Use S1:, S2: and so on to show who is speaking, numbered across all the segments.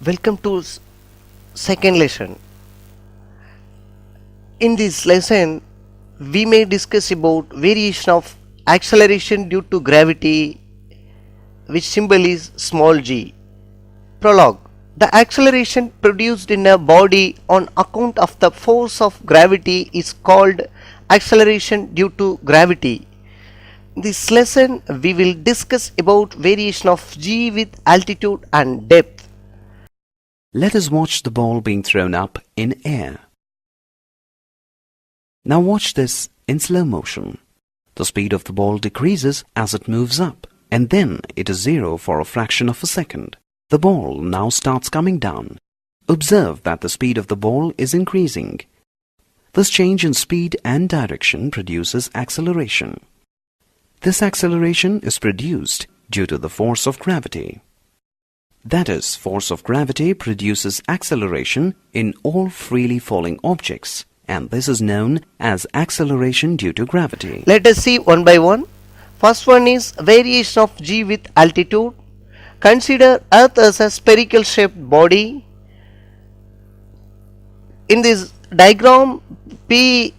S1: Welcome to second lesson. In this lesson, we may discuss about variation of acceleration due to gravity, which symbol is small g. Prologue. The acceleration produced in a body on account of the force of gravity is called acceleration due to gravity. In this lesson, we will discuss about variation of g with altitude and depth.
S2: Let us watch the ball being thrown up in air. Now watch this in slow motion. The speed of the ball decreases as it moves up, and then it is zero for a fraction of a second. The ball now starts coming down. Observe that the speed of the ball is increasing. This change in speed and direction produces acceleration. This acceleration is produced due to the force of gravity. That is, force of gravity produces acceleration in all freely falling objects, and this is known as acceleration due to gravity.
S1: Let us see one by one. First one is variation of g with altitude. Consider Earth as a spherical shaped body. In this diagram, P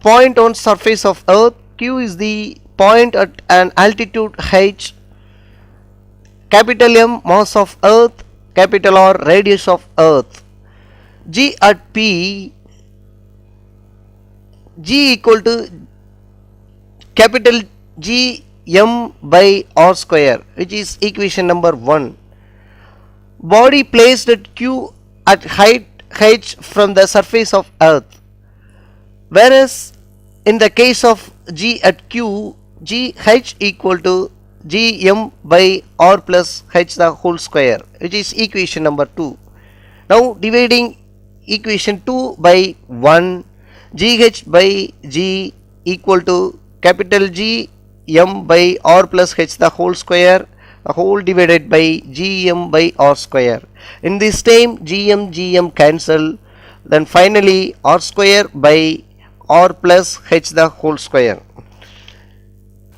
S1: point on surface of Earth, Q is the point at an altitude h, capital M mass of Earth, capital R radius of Earth. G at P, G equal to capital G M by R square, which is equation number 1. Body placed at Q at height h from the surface of Earth, whereas in the case of G at Q, G h equal to G M by R plus h the whole square, which is equation number 2. Now dividing equation 2 by 1, Gh by G equal to capital G M by R plus h the whole square, the whole divided by Gm by R square. In this time Gm cancel, then finally R square by R plus h the whole square.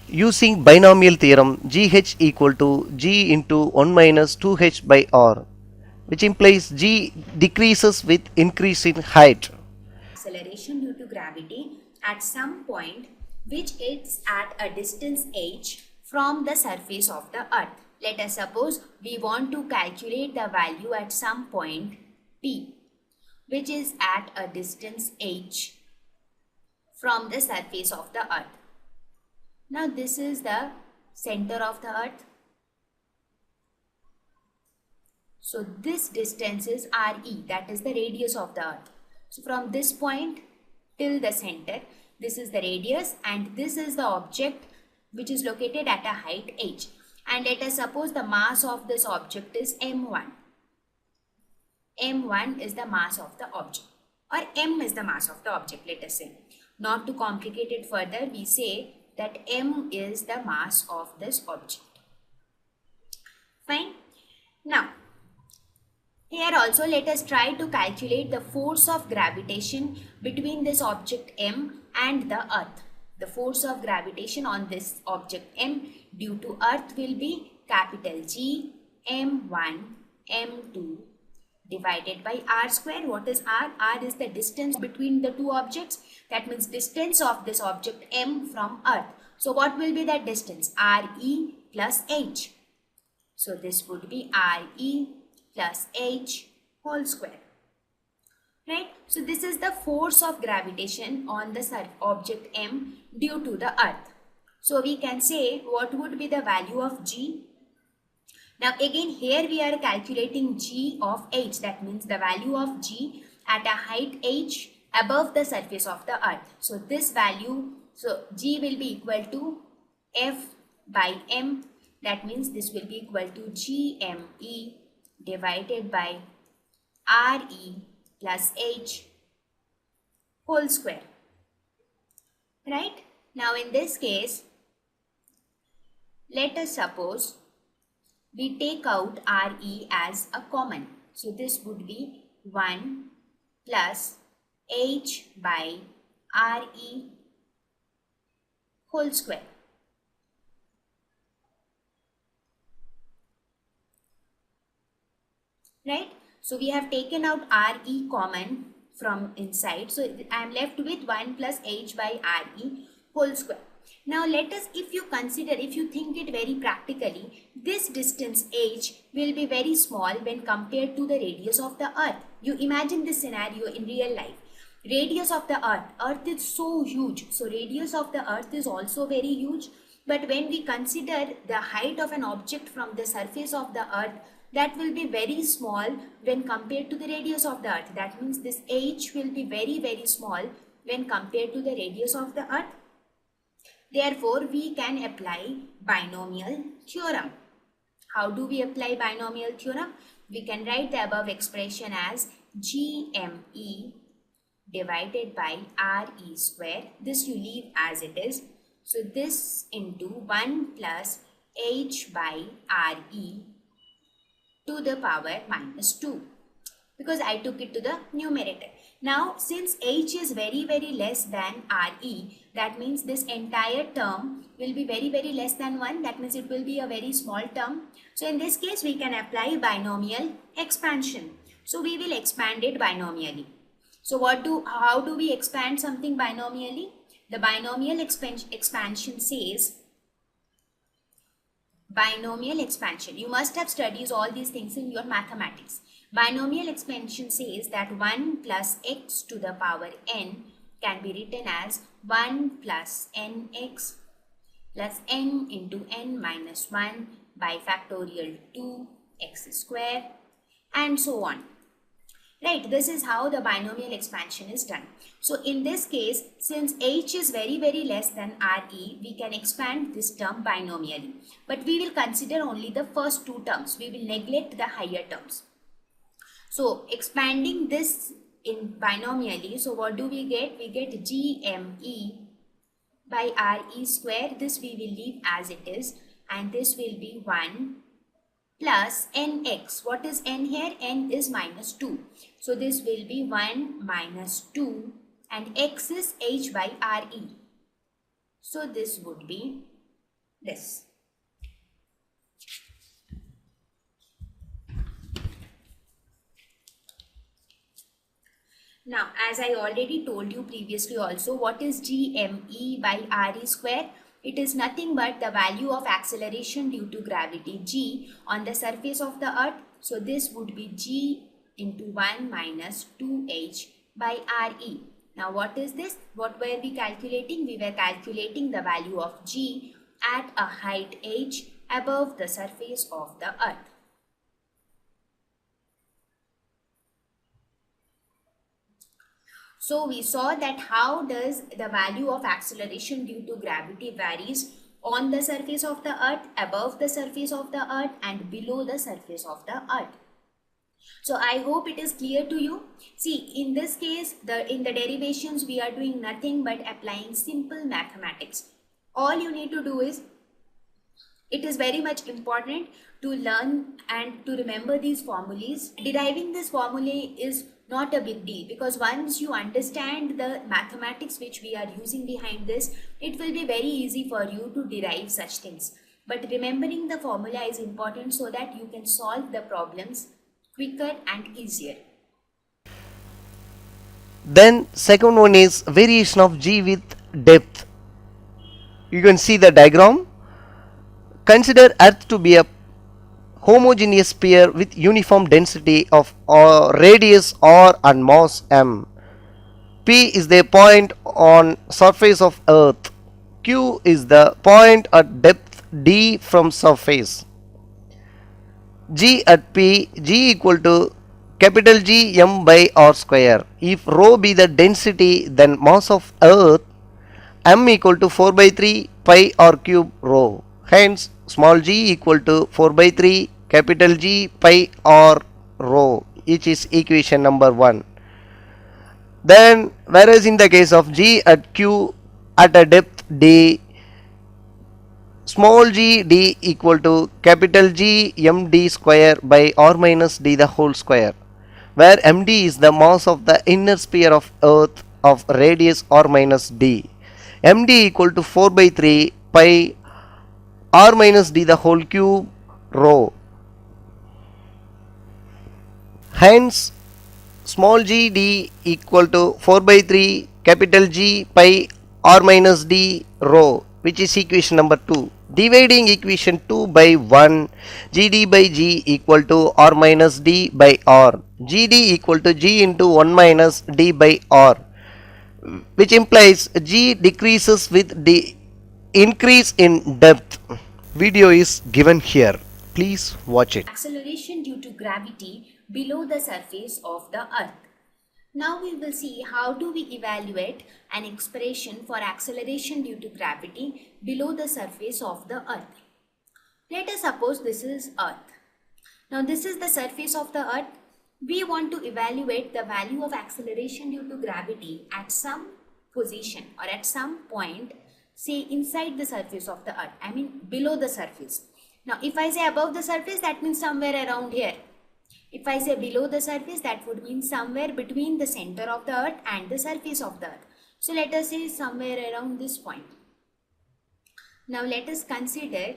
S1: Using binomial theorem, Gh equal to G into 1 minus 2h by R, which implies G decreases with increase in height.
S3: Acceleration due to gravity at some point which is at a distance h from the surface of the earth. Let us suppose we want to calculate the value at some point P, which is at a distance h from the surface of the earth. Now this is the center of the earth. So this distance is RE, that is the radius of the earth. So from this point till the center, this is the radius, and this is the object which is located at a height h. And let us suppose the mass of this object is m1. m1 is the mass of the object, or m is the mass of the object, let us say. Not to complicate it further, we say that m is the mass of this object. Fine. Now, here also let us try to calculate the force of gravitation between this object m and the earth. The force of gravitation on this object m due to earth will be capital G m1 m2 divided by r square. What is r? R is the distance between the two objects. That means distance of this object m from earth. So what will be that distance? Re plus h. So this would be Re plus h whole square. Right? So this is the force of gravitation on the object m due to the earth. So we can say what would be the value of g. Now again here we are calculating g of h, that means the value of g at a height h above the surface of the earth. So this value, so g will be equal to f by m, that means this will be equal to gme divided by re plus h whole square. Right? Now in this case, let us suppose we take out Re as a common. So this would be 1 plus h by Re whole square. right? So we have taken out RE common from inside. So I am left with 1 plus h by RE whole square. Now let us, if you consider, if you think it very practically, this distance h will be very small when compared to the radius of the earth. You imagine this scenario in real life. Radius of the earth is so huge. So radius of the earth is also very huge. But when we consider the height of an object from the surface of the earth, that will be very small when compared to the radius of the earth. That means this h will be very, very small when compared to the radius of the earth. Therefore, we can apply binomial theorem. How do we apply binomial theorem? We can write the above expression as GME divided by RE square. This you leave as it is. So this into 1 plus h by RE to the power minus 2, because I took it to the numerator. Now since h is very, very less than RE, that means this entire term will be very, very less than 1. That means it will be a very small term. So in this case we can apply binomial expansion. So we will expand it binomially. So how do we expand something binomially? The binomial expansion says, binomial expansion, you must have studied all these things in your mathematics. Binomial expansion says that 1 plus x to the power n can be written as 1 plus nx plus n into n minus 1 by factorial 2x square and so on. Right, this is how the binomial expansion is done. So in this case, since h is very, very less than RE, we can expand this term binomially. But we will consider only the first two terms. We will neglect the higher terms. So expanding this in binomially, so what do we get? We get GME by RE square. This we will leave as it is, and this will be 1 plus nx. What is n here? N is minus 2. So this will be 1 minus 2 and x is h by RE. So this would be this. Now, as I already told you previously also, what is GME by RE square? It is nothing but the value of acceleration due to gravity g on the surface of the earth. So this would be g into 1 minus 2h by RE. Now what is this? What were we calculating? We were calculating the value of g at a height h above the surface of the earth. So we saw that how does the value of acceleration due to gravity varies on the surface of the earth, above the surface of the earth and below the surface of the earth. So I hope it is clear to you. See, in this case, in the derivations we are doing nothing but applying simple mathematics. All you need to do is, it is very much important to learn and to remember these formulas. Deriving this formula is not a big deal, because once you understand the mathematics which we are using behind this, it will be very easy for you to derive such things. But remembering the formula is important so that you can solve the problems quicker and easier.
S1: Then second one is variation of g with depth. You can see the diagram. Consider Earth to be a homogeneous sphere with uniform density of radius r and mass m. P is the point on surface of Earth. Q is the point at depth d from surface. G at P, G equal to capital G m by r square. If rho be the density, then mass of Earth m equal to 4 by 3 pi r cube rho. Hence small g equal to 4 by 3 capital G pi r rho, which is equation number 1. Then whereas in the case of G at Q at a depth d, small g d equal to capital G md square by r minus d the whole square, where md is the mass of the inner sphere of Earth of radius r minus d. md equal to 4 by 3 pi r minus d the whole cube rho. Hence, small g d equal to 4 by 3 capital G pi r minus d rho, which is equation number 2. Dividing equation 2 by 1, gd by g equal to r minus d by r. Gd equal to g into 1 minus d by r, which implies g decreases with the increase in depth. Video is given here. Please watch it.
S3: Acceleration due to gravity below the surface of the earth. Now we will see how do we evaluate an expression for acceleration due to gravity below the surface of the earth. Let us suppose this is earth. Now this is the surface of the earth. We want to evaluate the value of acceleration due to gravity at some position or at some point, say inside the surface of the earth, I mean below the surface. Now if I say above the surface, that means somewhere around here. If I say below the surface, that would mean somewhere between the center of the earth and the surface of the earth. So let us say somewhere around this point. Now let us consider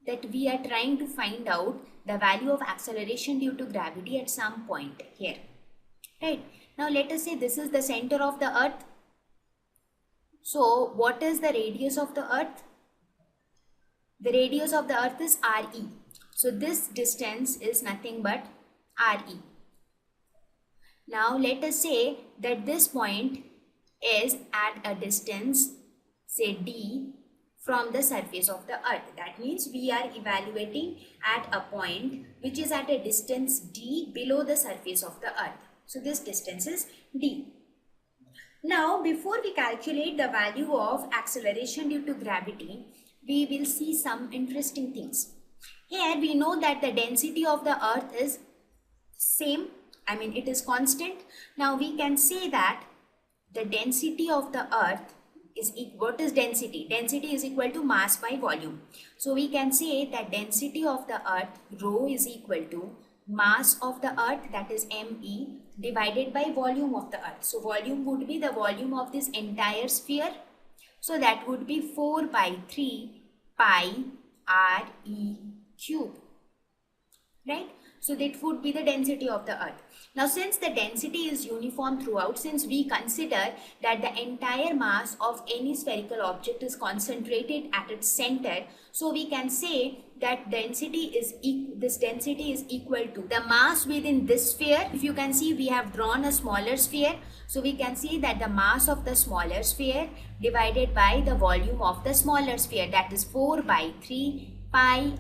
S3: that we are trying to find out the value of acceleration due to gravity at some point here. Right. Now let us say this is the center of the earth. So what is the radius of the earth? The radius of the earth is RE. So this distance is nothing but RE. Now let us say that this point is at a distance, say D, from the surface of the earth. That means we are evaluating at a point which is at a distance D below the surface of the earth. So this distance is D. Now before we calculate the value of acceleration due to gravity, we will see some interesting things. Here we know that the density of the earth is same, I mean it is constant. Now we can say that the density of the earth is what is density? Density is equal to mass by volume. So we can say that density of the earth rho is equal to mass of the earth, that is ME, divided by volume of the earth. So volume would be the volume of this entire sphere. So that would be 4 by 3 pi RE cube, right? So that would be the density of the earth. Now since the density is uniform throughout, since we consider that the entire mass of any spherical object is concentrated at its center, so we can say that this density is equal to the mass within this sphere. If you can see, we have drawn a smaller sphere, so we can see that the mass of the smaller sphere divided by the volume of the smaller sphere, that is 4 by 3 pi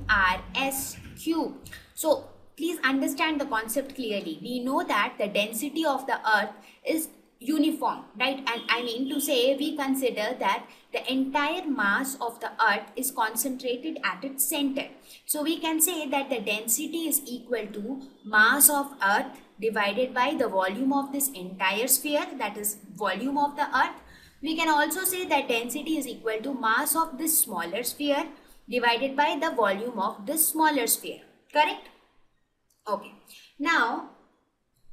S3: RS cube. So please understand the concept clearly. We know that the density of the earth is uniform, right? And I mean to say, we consider that the entire mass of the earth is concentrated at its center. So we can say that the density is equal to mass of earth divided by the volume of this entire sphere, that is volume of the earth. We can also say that density is equal to mass of this smaller sphere divided by the volume of this smaller sphere, correct? Okay. Now,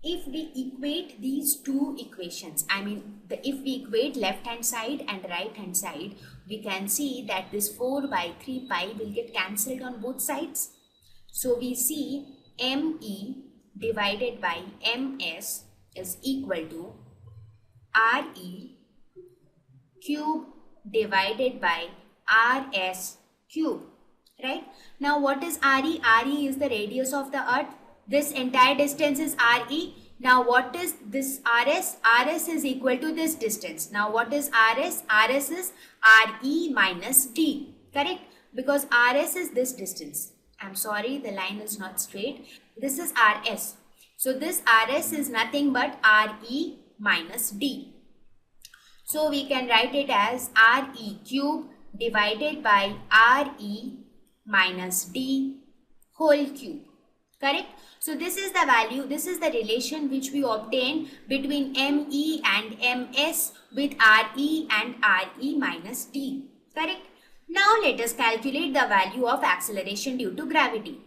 S3: if we equate these two equations, I mean, if we equate left hand side and right hand side, we can see that this 4 by 3 pi will get cancelled on both sides. So we see ME divided by MS is equal to RE cube divided by RS cube, right? Now what is RE? RE is the radius of the earth. This entire distance is RE. Now what is this RS? RS is equal to this distance. Now what is RS? RS is RE minus D, correct? Because RS is this distance. I'm sorry, the line is not straight. This is RS. So this RS is nothing but RE minus D. So we can write it as RE cube divided by RE minus D whole cube, correct? So this is the value, this is the relation which we obtain between ME and MS with RE and RE minus D, correct? Now let us calculate the value of acceleration due to gravity.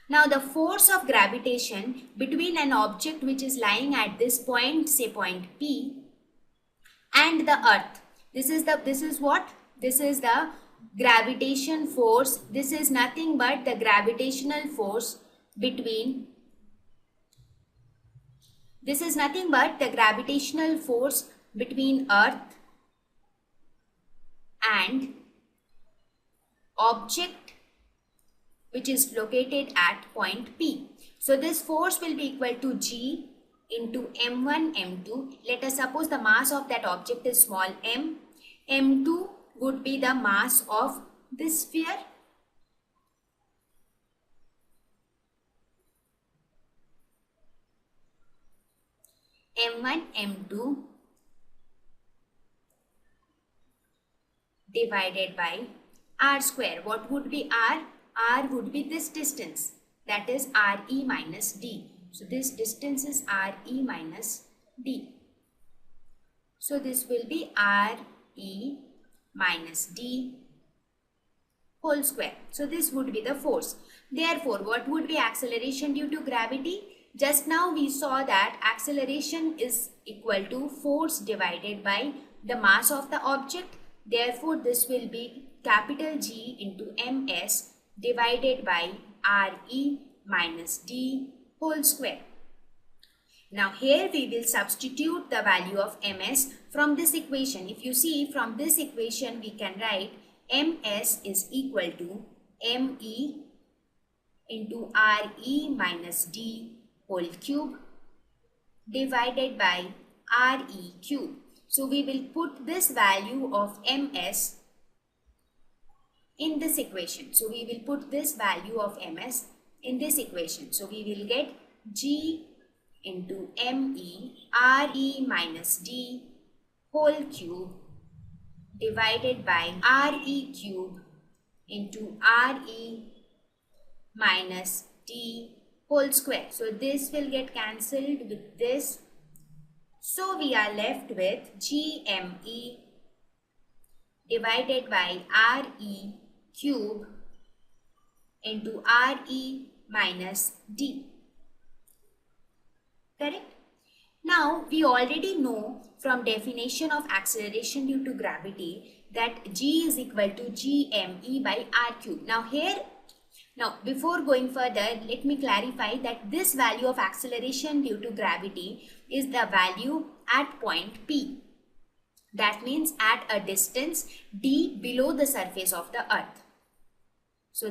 S3: Now the force of gravitation between an object which is lying at this point, say point P, and the earth. This is the gravitation force. This is nothing but the gravitational force between This is nothing but the gravitational force between Earth and object which is located at point P. So this force will be equal to G into m1, m2. Let us suppose the mass of that object is small m. m2 would be the mass of this sphere. m1, m2 divided by r square. What would be r? R would be this distance, that is Re minus d. So this distance is Re minus d. So this will be Re minus d whole square. So this would be the force. Therefore, what would be acceleration due to gravity? Just now we saw that acceleration is equal to force divided by the mass of the object. Therefore, this will be capital G into ms divided by Re minus d whole square. Now here we will substitute the value of ms from this equation. If you see from this equation, we can write ms is equal to me into Re minus d whole cube divided by Re cube. So we will put this value of ms in this equation. So we will put this value of ms in this equation. So we will get G into me Re minus d whole cube divided by Re cube into Re minus d whole square. So this will get cancelled with this. So we are left with Gme divided by Re cube into Re minus d. Correct? Now we already know from definition of acceleration due to gravity that G is equal to Gme by R cube. Now before going further, let me clarify that this value of acceleration due to gravity is the value at point P. That means at a distance d below the surface of the earth. So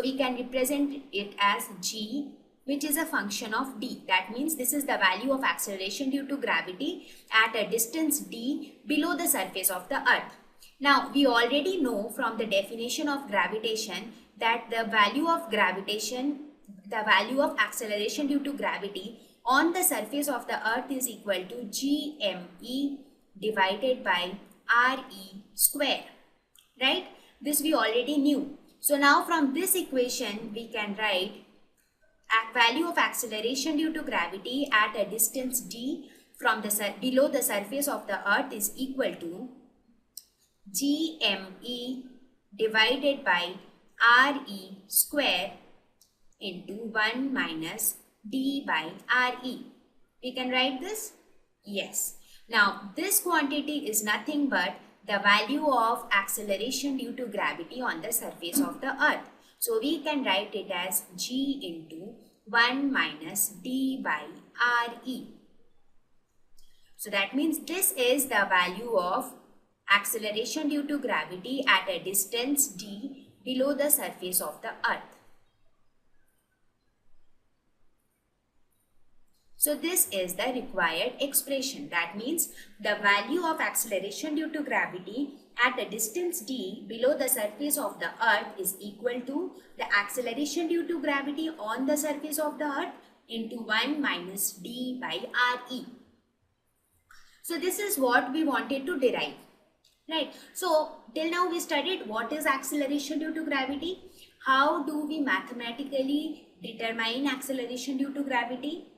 S3: we can represent it as G, which is a function of d. That means this is the value of acceleration due to gravity at a distance d below the surface of the earth. Now we already know from the definition of gravitation that the value of acceleration due to gravity on the surface of the earth is equal to Gme divided by Re square. Right? This we already knew. So now from this equation we can write value of acceleration due to gravity at a distance d from below the surface of the earth is equal to Gme divided by Re square into 1 minus d by Re. We can write this? Yes. Now this quantity is nothing but the value of acceleration due to gravity on the surface of the earth. So we can write it as G into 1 minus d by Re. So that means this is the value of acceleration due to gravity at a distance d below the surface of the earth. So this is the required expression. That means the value of acceleration due to gravity at a distance d below the surface of the earth is equal to the acceleration due to gravity on the surface of the earth into 1 minus d by Re. So this is what we wanted to derive. Right. So till now we studied what is acceleration due to gravity. How do we mathematically determine acceleration due to gravity?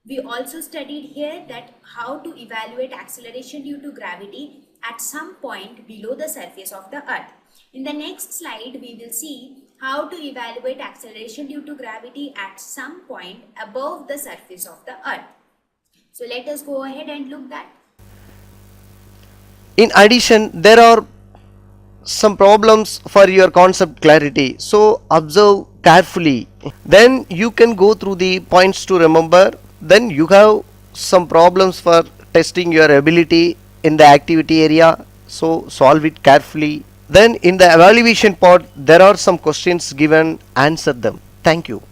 S3: We also studied here that how to evaluate acceleration due to gravity at some point below the surface of the earth. In the next slide, we will see how to evaluate acceleration due to gravity at some point above the surface of the earth. So let us go ahead and look that.
S1: In addition, there are some problems for your concept clarity. So observe carefully. Then you can go through the points to remember. then you have some problems for testing your ability in the activity area, so solve it carefully. Then in the evaluation part there are some questions given, answer them. Thank you.